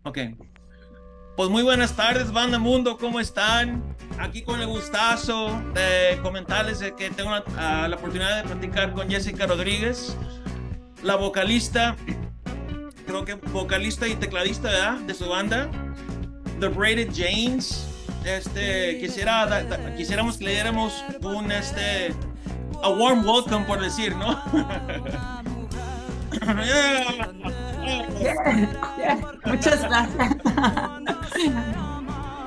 Ok. Pues muy buenas tardes, banda mundo, ¿cómo están? Aquí con el gustazo de comentarles de que tengo la oportunidad de platicar con Jessica Rodríguez, la vocalista, creo que vocalista y tecladista, ¿verdad? De su banda, The Braided Janes. Quisiéramos que le diéramos un, a warm welcome, por decir, ¿no? Muchas gracias.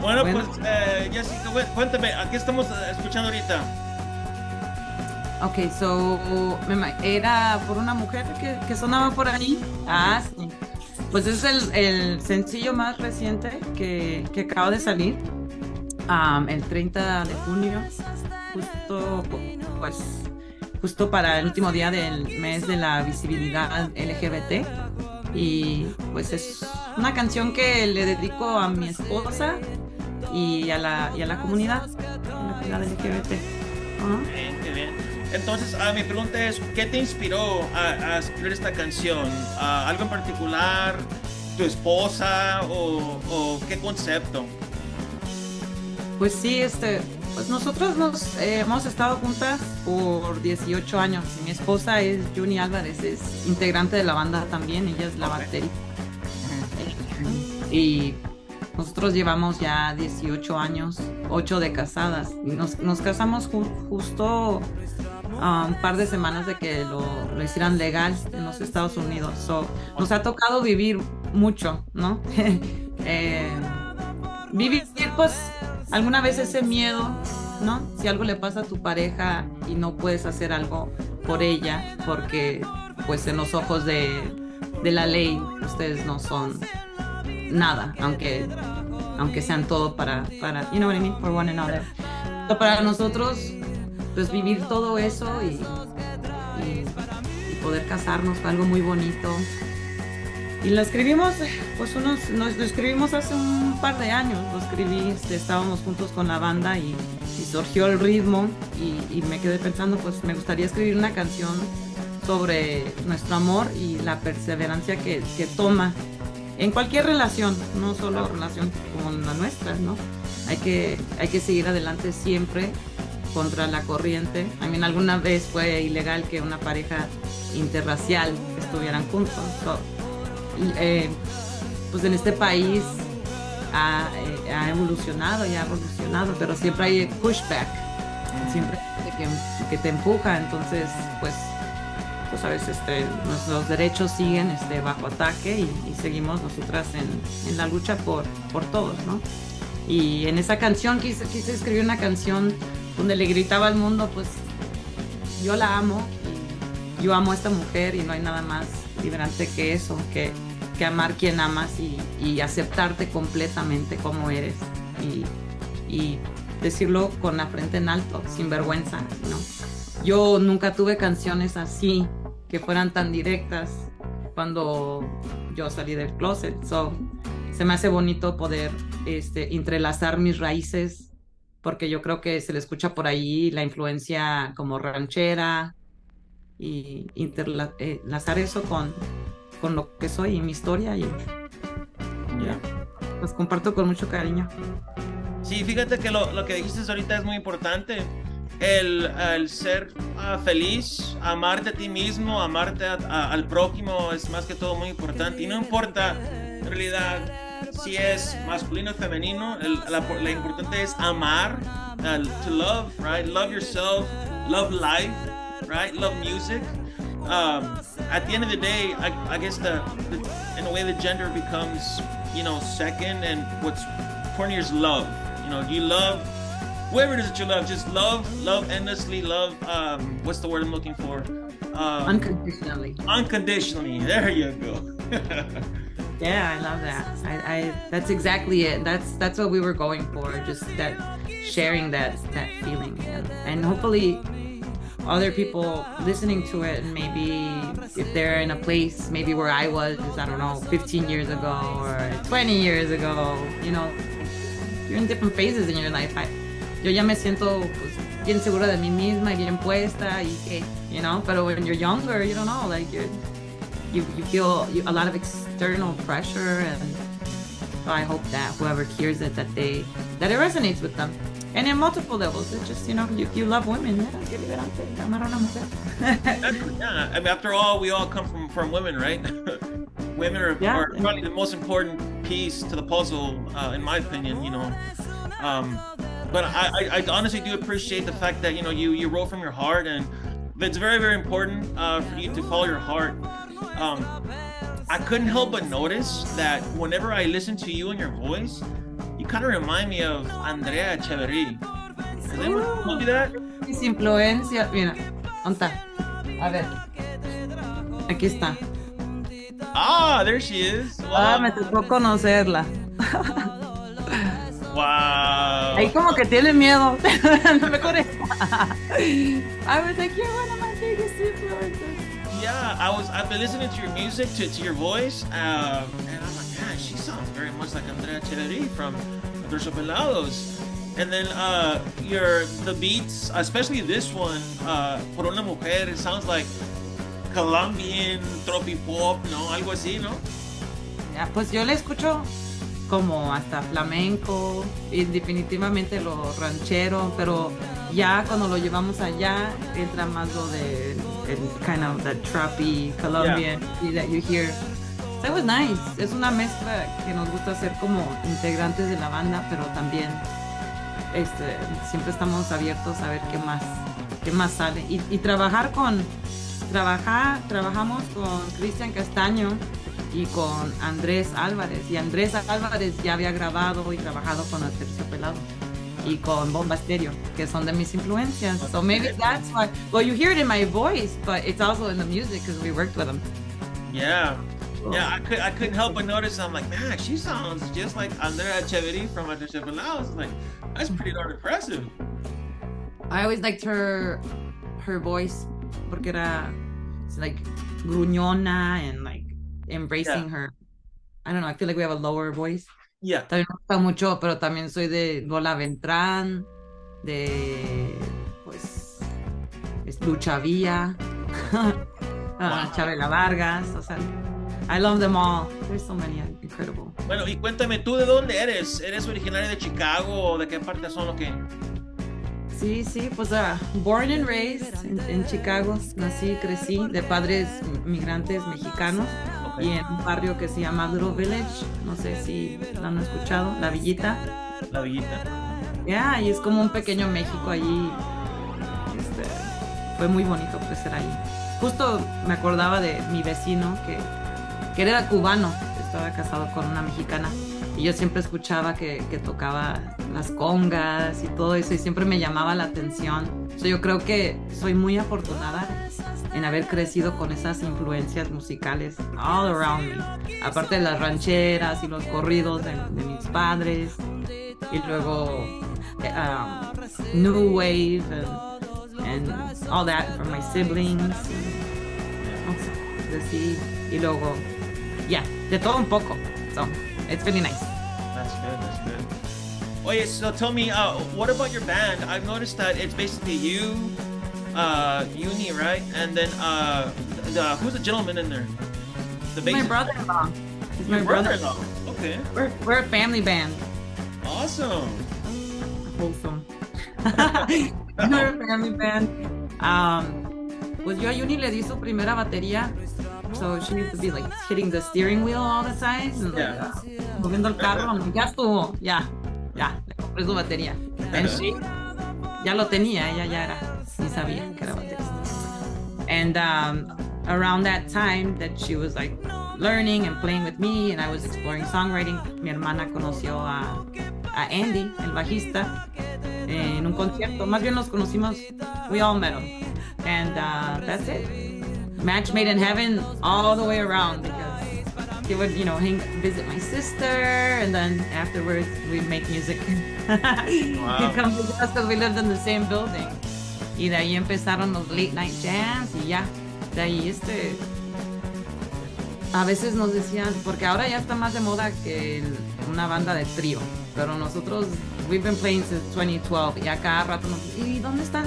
Bueno, pues Jessica, cuéntame, ¿a qué estamos escuchando ahorita? Ok, era Por Una Mujer que sonaba por ahí. Ah, sí. Pues es el sencillo más reciente que acaba de salir, el 30 de junio, justo para el último día del mes de la visibilidad LGBT. Y pues es una canción que le dedico a mi esposa y a la comunidad LGBT. Bien, qué bien. Entonces, mi pregunta es, ¿qué te inspiró a escribir esta canción? ¿Algo en particular? ¿Tu esposa? ¿O qué concepto? Pues sí, pues nosotros hemos estado juntas por 18 años. Mi esposa es Juni Álvarez, es integrante de la banda también, ella es la baterista. Y nosotros llevamos ya 18 años, 8 de casadas. Y nos casamos justo un par de semanas de que lo hicieran legal en los Estados Unidos. Nos ha tocado vivir mucho, ¿no? Vivir, pues, alguna vez ese miedo, ¿no? Si algo le pasa a tu pareja y no puedes hacer algo por ella, porque, pues, en los ojos de la ley, ustedes no son nada, aunque sean todo para, you know what I mean, for one another. Pero para nosotros, pues, vivir todo eso y poder casarnos fue algo muy bonito. Y lo escribimos, pues lo escribimos hace un par de años. Lo escribí, estábamos juntos con la banda y surgió el ritmo y me quedé pensando, pues me gustaría escribir una canción sobre nuestro amor y la perseverancia que toma en cualquier relación, no solo relación con la nuestra, ¿no? Hay que seguir adelante siempre contra la corriente. A mí alguna vez fue ilegal que una pareja interracial estuvieran juntos. Pues en este país ha evolucionado y ha evolucionado, pero siempre hay pushback, siempre hay que te empuja. Entonces, pues sabes, nuestros derechos siguen bajo ataque y seguimos nosotras en la lucha por todos, ¿no? Y en esa canción quise escribir una canción donde le gritaba al mundo, pues yo la amo, y yo amo a esta mujer y no hay nada más liberante que eso, que amar quien amas y aceptarte completamente como eres y decirlo con la frente en alto, sin vergüenza, ¿no? Yo nunca tuve canciones así que fueran tan directas cuando yo salí del closet. Se me hace bonito poder entrelazar mis raíces, porque yo creo que se le escucha por ahí la influencia como ranchera y entrelazar eso con lo que soy y mi historia y los comparto con mucho cariño. Sí, fíjate que lo que dijiste ahorita es muy importante. El ser feliz, amarte a ti mismo, amarte al prójimo es más que todo muy importante. Y no importa en realidad si es masculino o femenino, la importante es amar, to love, right? Love yourself, love life, right? Love music. At the end of the day, I guess in a way the gender becomes, second, and what's important is love. You love whoever it is that you love. Just love endlessly. Love. What's the word I'm looking for? Unconditionally. Unconditionally. There you go. Yeah, I love that. That's exactly it. That's what we were going for. Just that, sharing that feeling, and hopefully other people listening to it, and maybe if they're in a place maybe where I was, I don't know, 15 years ago or 20 years ago, you're in different phases in your life. Yo ya me siento, pues, bien segura de mí misma y bien puesta y que, pero when you're younger, you don't know, like you feel a lot of external pressure So I hope that whoever hears it, that it resonates with them. And in multiple levels, it's just, you know, if you love women, qué liberante, amar a una mujer. Yeah, I mean, after all, we all come from women, right? Women are probably the most important piece to the puzzle, in my opinion, you know. But I honestly do appreciate the fact that, you know, you wrote from your heart, and it's very, very important for you to follow your heart. I couldn't help but notice that whenever I listen to you and your voice, you kind of remind me of Andrea Echeverri. Has anyone told you that? Mis influencias, mira, ¿dónde está? A ver, aquí está. Ah, there she is. Wow. Me tocó conocerla. Wow. Ahí como que tiene miedo. No me conecta. I was like, you're one of my biggest influencers. Yeah, I've been listening to your music, to your voice, and I'm like, man, she sounds very much like Andrea Echeverri from Pelados. And then the beats, especially this one, Por Una Mujer, it sounds like Colombian, tropipop, ¿no? Algo así, ¿no? Ya, pues yo le escucho como hasta flamenco y definitivamente lo ranchero, pero ya cuando lo llevamos allá entra más lo de kind of that trappy Colombian that you hear. So it was nice. Es una mezcla que nos gusta hacer como integrantes de la banda, pero también siempre estamos abiertos a ver qué más sale y trabajamos con Cristian Castaño y con Andrés Álvarez, y Andrés Álvarez ya había grabado y trabajado con Aterciopelado y con Bomba Estéreo, que son de mis influencias. So maybe that's why. Well, you hear it in my voice, but it's also in the music because we worked with them. Yeah. Yeah, I couldn't help but notice. I'm like, man, she sounds just like Andrea Echeverri from Aterciopelado. I was like, that's pretty darn impressive. I always liked her voice porque era like gruñona and like embracing her. I don't know, I feel like we have a lower voice. Yeah. También me gusta mucho, pero también soy de Lola Beltrán, de pues Lucha Villa, Chabela Vargas, o sea, I love them all. There's so many incredible. Bueno, y cuéntame, ¿tú de dónde eres? ¿Eres originaria de Chicago o de qué parte son o qué? Sí, pues born and raised en Chicago, nací y crecí de padres migrantes mexicanos. Okay. Y en un barrio que se llama Little Village, no sé si lo han escuchado, La Villita. La Villita. Y es como un pequeño México allí. Fue muy bonito crecer ahí. Justo me acordaba de mi vecino que era cubano, estaba casado con una mexicana. Y yo siempre escuchaba que tocaba las congas y todo eso, y siempre me llamaba la atención. Yo creo que soy muy afortunada en haber crecido con esas influencias musicales all around me. Aparte de las rancheras y los corridos de mis padres, y luego New Wave and all that from my siblings. Y luego, de todo un poco. So, it's really nice. That's good. Oye, so tell me, what about your band? I've noticed that it's basically you, Uni, right? And then, who's the gentleman in there? The bassist? My brother-in-law. He's my brother-in-law. Okay. We're a family band. Awesome. Wholesome. We're a family band. Pues yo a Uni le di su primera batería. So she used to be like hitting the steering wheel all the time and like moviendo el carro. Ya estuvo, ya, le compré su batería. And she ya lo tenía, ella ya era, ni sabía que era baterista. And around that time that she was like learning and playing with me and I was exploring songwriting, mi hermana conoció a Andy, el bajista, en un concierto. Más bien nos conocimos, we all met him. And that's it. Match made in heaven all the way around, because he would, visit my sister, and then afterwards we'd make music. Wow. He'd come visit us because we lived in the same building. Y de ahí empezaron los late night jams y ya. De ahí a veces nos decían, porque ahora ya está más de moda que una banda de trío, pero nosotros, we've been playing since 2012, y a cada rato nos dicen, ¿y dónde están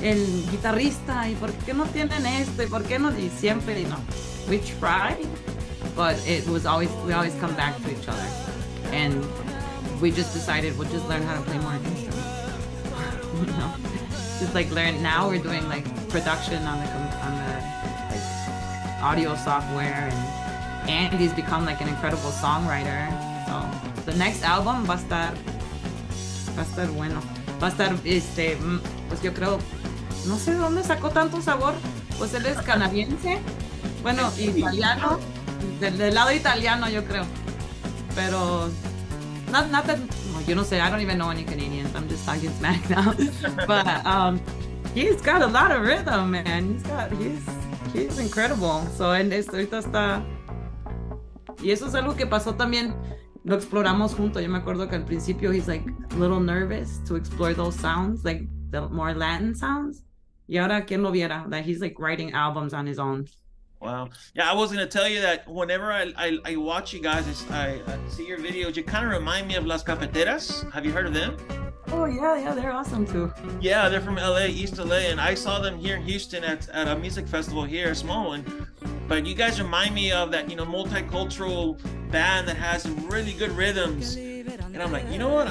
el guitarrista? ¿Y por qué no tienen esto? ¿Y por qué no? Y siempre, we try, but we always come back to each other. and we just decided we'll just learn how to play more instruments. You know, just like learn. Now we're doing like production on the like audio software, and Andy's become like an incredible songwriter. So the next album va a estar bueno. Va a estar pues yo creo, no sé de dónde sacó tanto sabor. Pues él es canadiense, bueno, italiano, del lado italiano yo creo, pero not that, you know, say I don't even know any Canadians. I'm just talking smack now. But he's got a lot of rhythm, man. He's incredible. So esto ahorita está, y eso es algo que pasó también. Lo exploramos juntos. Yo me acuerdo que al principio he's like a little nervous to explore those sounds, like the more Latin sounds. Y ahora quien lo viera, that he's like writing albums on his own. Wow. Yeah, I was going to tell you that whenever I watch you guys, I see your videos, you kind of remind me of Las Cafeteras. Have you heard of them? Oh, yeah, they're awesome too. Yeah, they're from LA, East LA, and I saw them here in Houston at a music festival here, a small one. But you guys remind me of that, you know, multicultural band that has really good rhythms. And I'm like, you know what?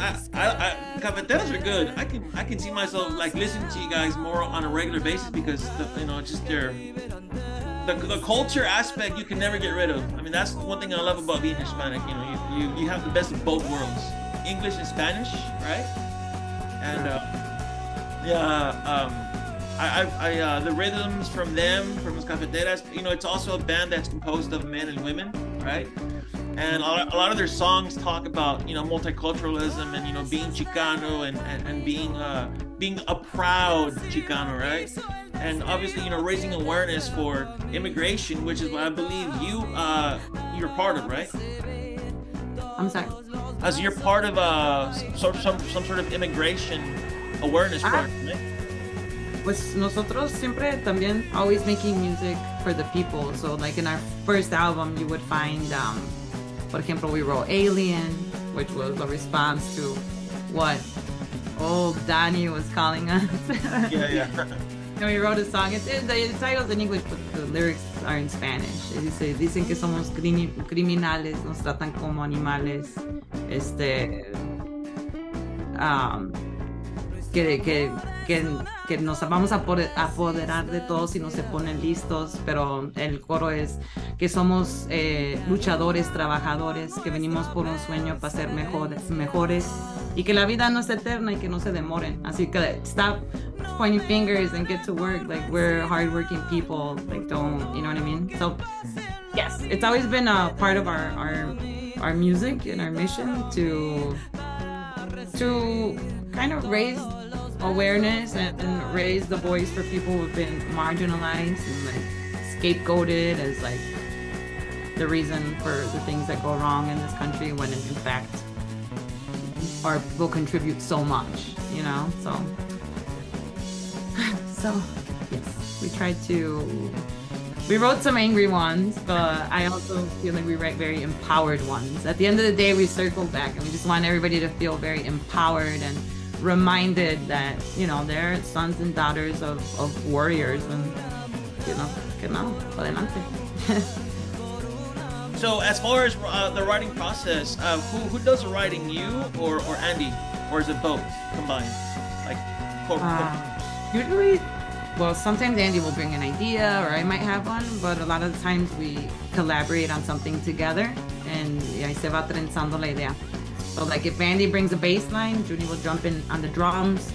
Cafeteras are good. I can see myself like listening to you guys more on a regular basis because you know, just the culture aspect you can never get rid of. I mean, that's one thing I love about being Hispanic. You know, you have the best of both worlds, English and Spanish, right? And the rhythms from Los Cafeteras, you know, it's also a band that's composed of men and women, right? And a lot of their songs talk about, you know, multiculturalism and, you know, being Chicano and being a proud Chicano, right? And obviously, you know, raising awareness for immigration, which is what I believe you're part of, right? I'm sorry. As you're part of some sort of immigration awareness program, right? Pues nosotros siempre también always making music for the people. So like in our first album, you would find, for example, we wrote Alien, which was a response to what old Danny was calling us. Yeah. And we wrote a song. The title's in English, but the lyrics are in Spanish. Dicen que somos criminales, nos tratan como animales, que nos vamos a apoderar de todos si no se ponen listos, pero el coro es que somos luchadores, trabajadores, que venimos por un sueño para ser mejores y que la vida no es eterna y que no se demoren. Así que stop pointing fingers and get to work. Like, we're hardworking people. Like, don't, you know what I mean? So yes, it's always been a part of our music and our mission to kind of raise awareness and raise the voice for people who've been marginalized and like scapegoated as like the reason for the things that go wrong in this country, when in fact our people contribute so much, you know. So yes, we wrote some angry ones, but I also feel like we write very empowered ones. At the end of the day, we circle back and we just want everybody to feel very empowered and reminded that, you know, they're sons and daughters of warriors, and, you know, que no, adelante. So as far as the writing process, who does the writing, you or Andy, or is it both combined? Like, usually, well, sometimes Andy will bring an idea, or I might have one, but a lot of the times we collaborate on something together, and ahí se va trenzando la idea. So like if Andy brings a bass line, Judy will jump in on the drums.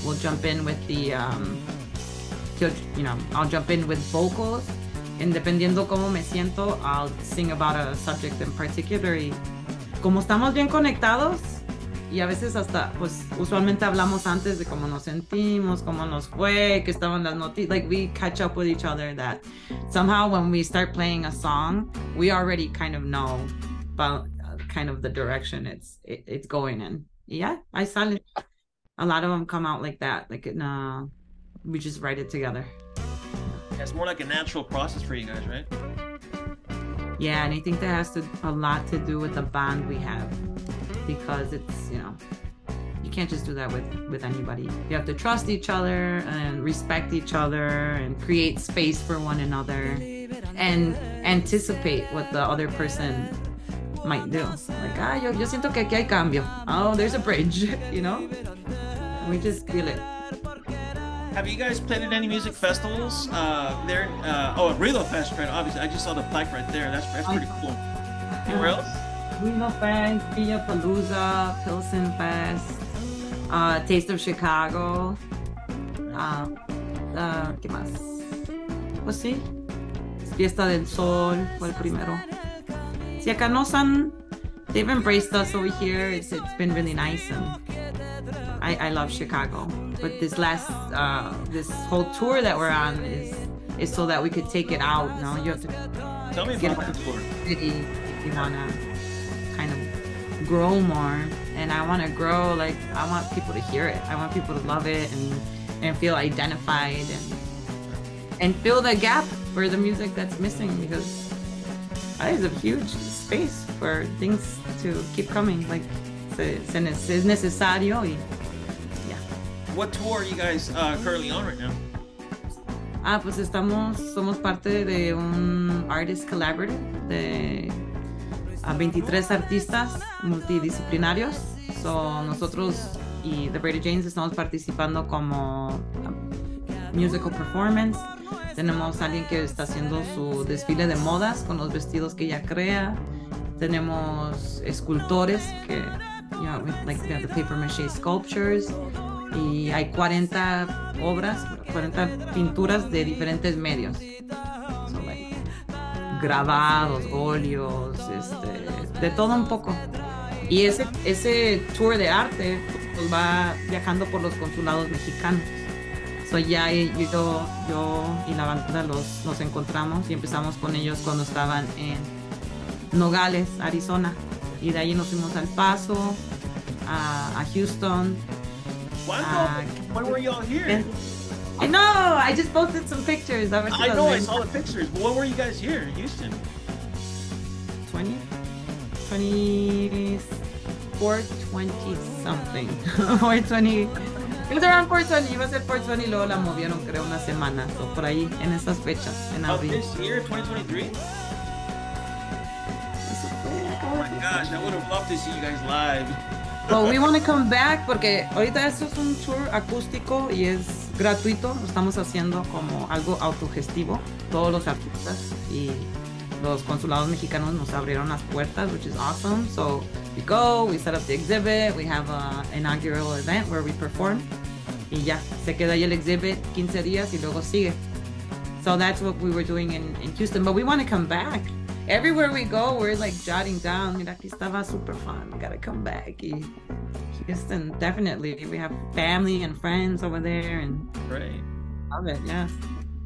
We'll jump in with the, I'll jump in with vocals. And dependiendo cómo me siento, I'll sing about a subject in particular. Y como estamos bien conectados, y a veces hasta, pues, usualmente hablamos antes de cómo nos sentimos, cómo nos fue, que estaban las noticias. Like, we catch up with each other, that somehow when we start playing a song, we already kind of know about kind of the direction it's going in. Yeah, I saw it. A lot of them come out like that. Like, we just write it together. It's more like a natural process for you guys, right? Yeah, and I think that has a lot to do with the bond we have, because it's, you know, you can't just do that with anybody. You have to trust each other and respect each other and create space for one another and anticipate what the other person might do. Like, yo siento que aquí hay cambio. Oh, there's a bridge, you know? We just feel it. Have you guys played at any music festivals? There, at Relo Fest, right? Obviously, I just saw the plaque right there. That's pretty cool. Anywhere else? Relo Fest, Villapalooza, Pilsen Fest, Taste of Chicago. ¿Qué más? Pues sí, Fiesta del Sol fue el primero. Si acá nos they've embraced us over here. It's been really nice, and I love Chicago. But this this whole tour that we're on is so that we could take it out. No, you have to tell me about the tour. City if you wanna kind of grow more, and I want to grow. Like, I want people to hear it. I want people to love it and feel identified and fill the gap for the music that's missing, because there's a huge space for things to keep coming. Like, es necesario. Y yeah. What tour are you guys currently on right now? Pues somos parte de un artist collaborative de 23 artistas multidisciplinarios. So, nosotros y The Braided Janes estamos participando como musical performance. Tenemos a alguien que está haciendo su desfile de modas con los vestidos que ella crea. Tenemos escultores que, we have the paper mache sculptures. Y hay 40 obras, 40 pinturas de diferentes medios. So, like, grabados, óleos, de todo un poco. Y ese tour de arte pues, va viajando por los consulados mexicanos. So, ya yo y la banda nos encontramos y empezamos con ellos cuando estaban en Nogales, Arizona. Y de ahí nos fuimos al Paso, a Houston. When were you all here? I know, I just posted some pictures. I know, I saw the pictures. But when were you guys here in Houston? 420 something. 420. It was around 420. Iba a ser 420 y luego la movieron, creo, una semana. So, por ahí, en esas fechas, en abril. This year, 2023? Oh my gosh, I would have loved to see you guys live. Well, we want to come back porque ahorita esto es un tour acústico y es gratuito. Lo estamos haciendo como algo autogestivo. Todos los artistas y los consulados mexicanos nos abrieron las puertas, which is awesome. So we go, we set up the exhibit, we have an inaugural event where we perform. Y ya, se queda ahí el exhibit 15 días y luego sigue. So that's what we were doing in Houston. But we want to come back. Everywhere we go, we're like jotting down. Mira, aquí estaba super fun. We gotta come back. Y Houston, definitely. We have family and friends over there, and great. Love it. Yeah.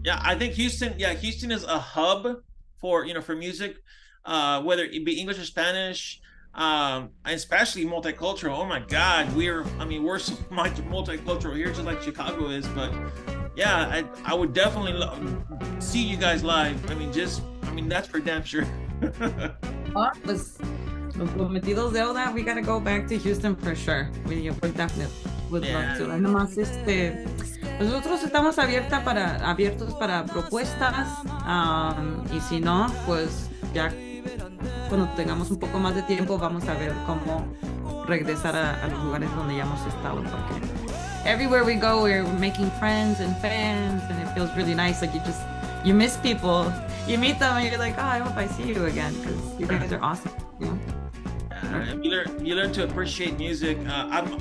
Yeah, I think Houston. Yeah, Houston is a hub for for music, whether it be English or Spanish, and especially multicultural. Oh my God, we're so multicultural here, just like Chicago is. But yeah, I would definitely see you guys live. That's for damn sure. Pues, los prometidos deuda, we gotta go back to Houston for sure. We definitely would love to. Además, nosotros estamos abiertos para propuestas, y si no, pues ya cuando tengamos un poco más de tiempo vamos a ver cómo regresar a los lugares donde ya hemos estado, porque everywhere we go we're making friends and fans, and it feels really nice. Like, you miss people. You meet them and you're like, oh, I hope I see you again, because you guys are awesome. You know? And you learn to appreciate music. I'm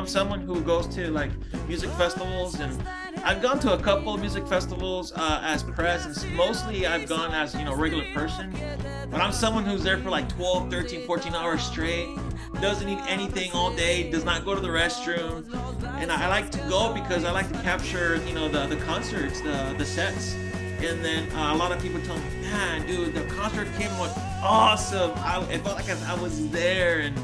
someone who goes to like music festivals, and I've gone to a couple of music festivals as presents. Mostly I've gone as a regular person, but I'm someone who's there for like 12, 13, 14 hours straight, doesn't eat anything all day, does not go to the restroom, and I like to go because I like to capture the concerts, the sets. And then a lot of people tell me, man, dude, the concert came was awesome. It felt like I was there. And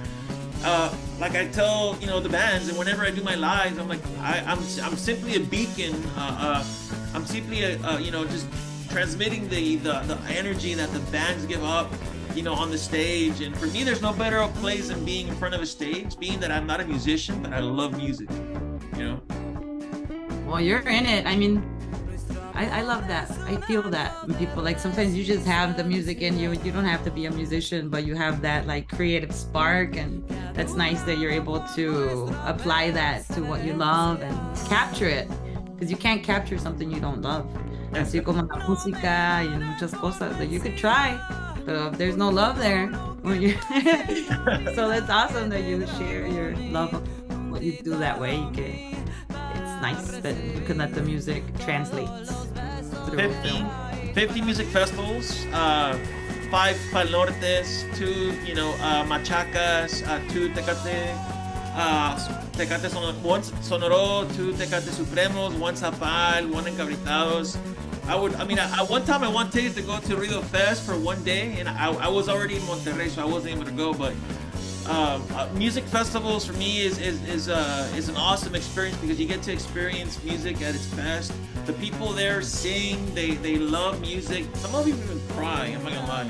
like I tell, the bands, and whenever I do my lives, I'm like, I'm simply a beacon. I'm simply just transmitting the energy that the bands give up, on the stage. And for me, there's no better place than being in front of a stage, being that I'm not a musician, but I love music, Well, you're in it. I love that. I feel that when people, like, sometimes you just have the music in you. You don't have to be a musician, but you have that like creative spark, and that's nice that you're able to apply that to what you love and capture it, because you can't capture something you don't love. Así como la música y muchas cosas that you could try, but if there's no love there, so that's awesome that you share your love of what you do that way. It's nice that you can let the music translate through 50 music festivals, 5 Pal Nortes, 2 machacas, 2 Tecate, one Sonoro, 2 Tecate Supremos, 1 Zapal, 1 Encabritados. One time I wanted to go to Rio Fest for one day, and I was already in Monterrey, so I wasn't able to go. But music festivals for me is an awesome experience, because you get to experience music at its best. The people there sing, they love music. Some of them even cry. I'm not gonna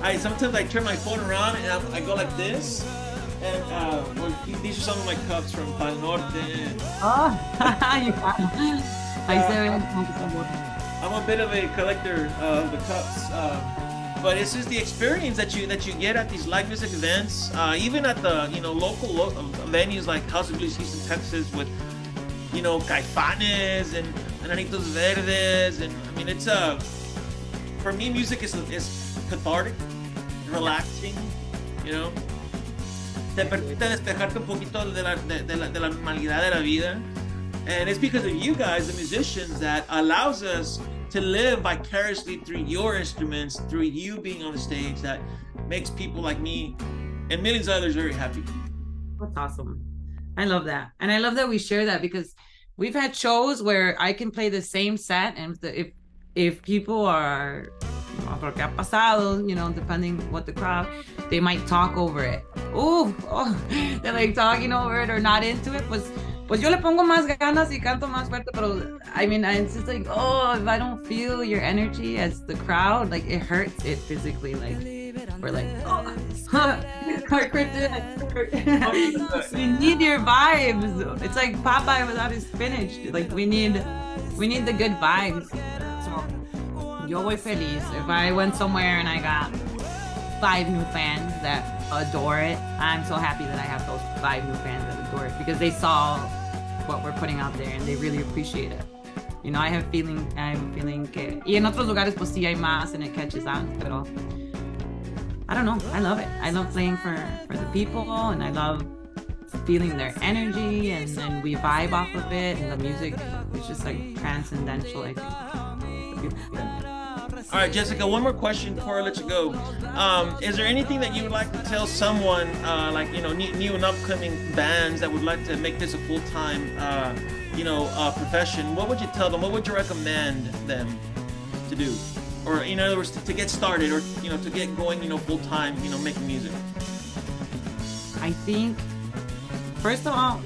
lie. Sometimes I turn my phone around and I go like this. And these are some of my cups from Pal Norte. I'm a bit of a collector of the cups, but it's just the experience that you get at these live music events, even at the local venues like House of Blues Houston, Texas, with Caifanes and Anecdotas Verdes, and I mean, it's for me, music is cathartic, relaxing, te permite despejarte un poquito de la normalidad de la vida. And it's because of you guys, the musicians, that allows us to live vicariously through your instruments, through you being on the stage, that makes people like me and millions of others very happy. That's awesome. I love that. And I love that we share that, because we've had shows where I can play the same set, and if people are, porque ha pasado, depending what the crowd, they might talk over it. Oh, they're like talking over it or not into it. Pues yo le pongo más ganas y canto más fuerte, pero it's just like, if I don't feel your energy as the crowd, like, it hurts it physically. Like, we're like, heart kryptonite. We need your vibes. It's like Popeye without his spinach. Like, we need the good vibes. So, yo voy feliz. If I went somewhere and I got 5 new fans that adore it, I'm so happy that I have those 5 new fans that adore it, because they saw what we're putting out there and they really appreciate it. I have a feeling que, y en otros lugares pues sí hay más and it catches on, pero I don't know, I love it. I love playing for the people, and I love feeling their energy, and we vibe off of it, and the music is just like transcendental, I think. All right, Jessica, one more question before I let you go. Is there anything that you would like to tell someone, new and upcoming bands that would like to make this a full-time, profession? What would you tell them? What would you recommend them to do? Or, in other words, to get started, or, to get going, full-time, making music? I think, first of all,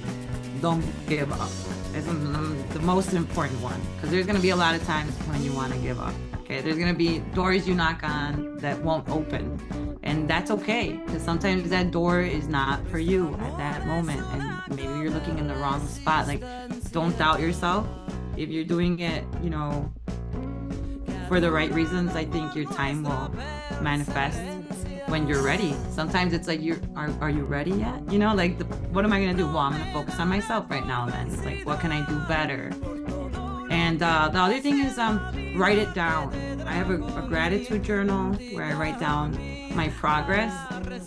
don't give up. It's the most important one, because there's going to be a lot of times when you want to give up. Okay, there's going to be doors you knock on that won't open, and that's okay, because sometimes that door is not for you at that moment, and maybe you're looking in the wrong spot. Like, don't doubt yourself. If you're doing it, for the right reasons, I think your time will manifest when you're ready. Sometimes it's like, are you ready yet? What am I going to do? Well, I'm going to focus on myself right now, then. It's like, what can I do better? And the other thing is, write it down. I have a gratitude journal where I write down my progress,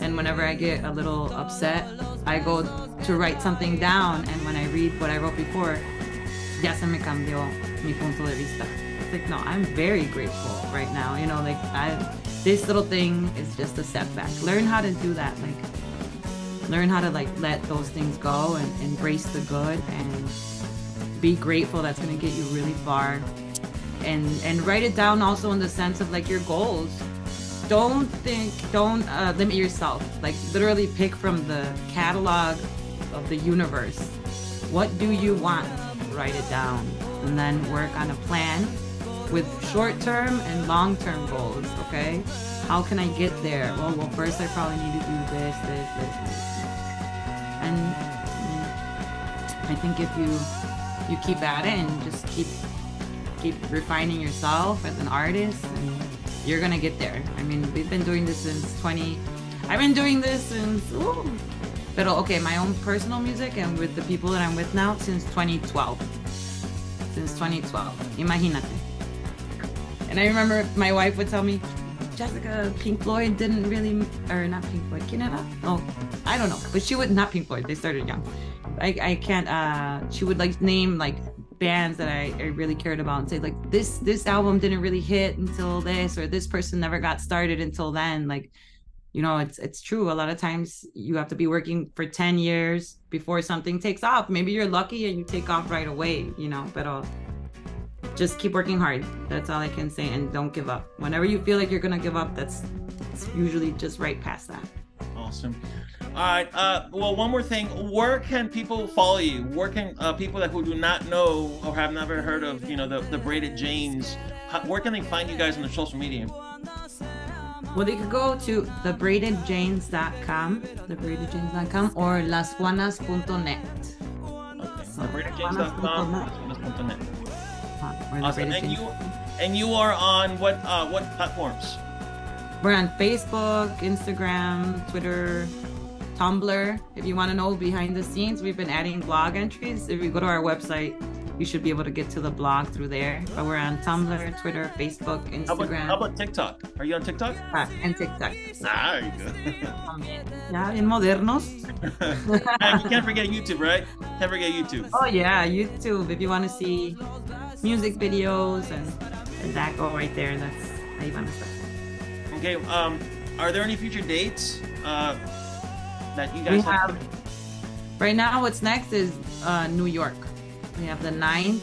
and whenever I get a little upset, I go to write something down, and when I read what I wrote before, ya se me cambió mi punto de vista. It's like, no, I'm very grateful right now. This little thing is just a setback. Learn how to do that. Learn how to let those things go and embrace the good and be grateful. That's going to get you really far. And write it down also in the sense of your goals. Don't limit yourself. Literally pick from the catalog of the universe. What do you want? Write it down, and then work on a plan with short-term and long-term goals. Okay, how can I get there? Well, first I probably need to do this. And I think if you keep at it and just keep keep refining yourself as an artist, and you're gonna get there. I mean, we've been doing this I've been doing this since, but okay, my own personal music and with the people that I'm with now since 2012. Since 2012, imagínate. And I remember my wife would tell me, Jessica, Pink Floyd didn't really, or not Pink Floyd, ¿quién era? Oh, I don't know, but she would, not Pink Floyd, they started young. I can't, she would like name like bands that I really cared about and say like, this album didn't really hit until this, or this person never got started until then. Like, you know, it's true. A lot of times you have to be working for 10 years before something takes off. Maybe you're lucky and you take off right away, you know, but just keep working hard. That's all I can say. And don't give up. Whenever you feel like you're going to give up, it's usually just right past that. Awesome. All right. Well, one more thing. Where can people follow you? Where can people who do not know or have never heard of, you know, the Braided Janes, where can they find you guys on the social media? Well, they could go to thebraidedjanes.com, or lasjuanas.net. Okay. So thebraidedjanes.com, lasjuanas.net. Awesome. And you are on what platforms? We're on Facebook, Instagram, Twitter, Tumblr. If you want to know behind the scenes, we've been adding blog entries. If you go to our website, you should be able to get to the blog through there. But we're on Tumblr, Twitter, Facebook, Instagram. How about TikTok? Are you on TikTok? And TikTok. Ah, there you go. Yeah, in modernos. And you can't forget YouTube, right? Can't forget YouTube. Oh yeah, YouTube. If you want to see music videos and that, go right there. That's how you want to start. Okay. Are there any future dates that you guys have? Right now, what's next is New York. We have the 9th,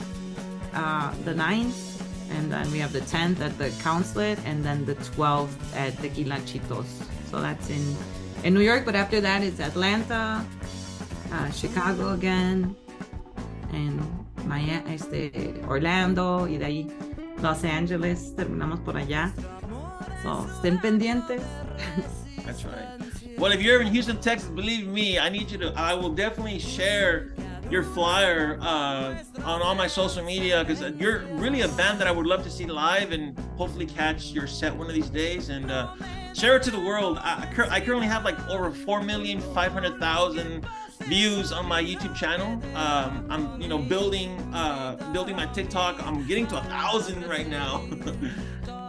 and then we have the 10th at the Consulate, and then the 12th at Tequila Chitos. So that's in New York, but after that it's Atlanta, Chicago again, and Miami, Orlando, y de ahí Los Angeles. Terminamos por allá. So estén pendientes. That's right. Well, if you're ever in Houston, Texas, believe me, I will definitely share your flyer on all my social media, because you're really a band that I would love to see live and hopefully catch your set one of these days and share it to the world. I currently have like over 4,500,000 views on my YouTube channel. I'm building my TikTok. I'm getting to 1,000 right now.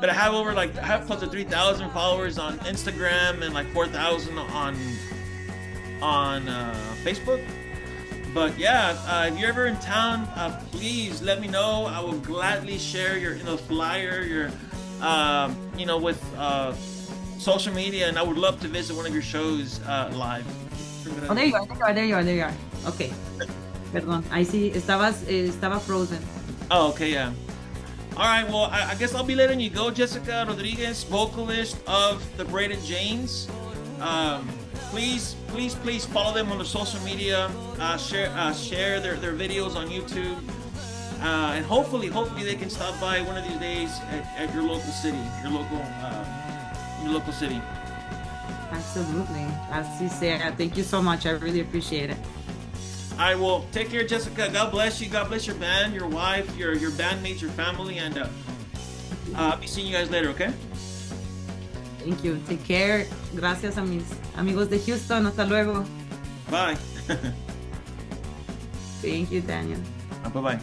But I have close to 3,000 followers on Instagram and like 4,000 on Facebook. But yeah, if you're ever in town, please let me know. I will gladly share your flyer, with social media, and I would love to visit one of your shows live. Oh, there you are. Okay. Perdón, ahí sí, estaba frozen. Oh, okay, yeah. All right, well, I guess I'll be letting you go, Jessica Rodriguez, vocalist of the Braided Janes. Please follow them on the social media. Share their videos on YouTube, and hopefully they can stop by one of these days at your local city, your local city. Absolutely. Así sea. Thank you so much. I really appreciate it. I will take care, Jessica. God bless you. God bless your band, your wife, your bandmates, your family, and I'll be seeing you guys later. Okay. Thank you. Take care. Gracias a mis amigos de Houston. Hasta luego. Bye. Thank you, Daniel. Bye-bye.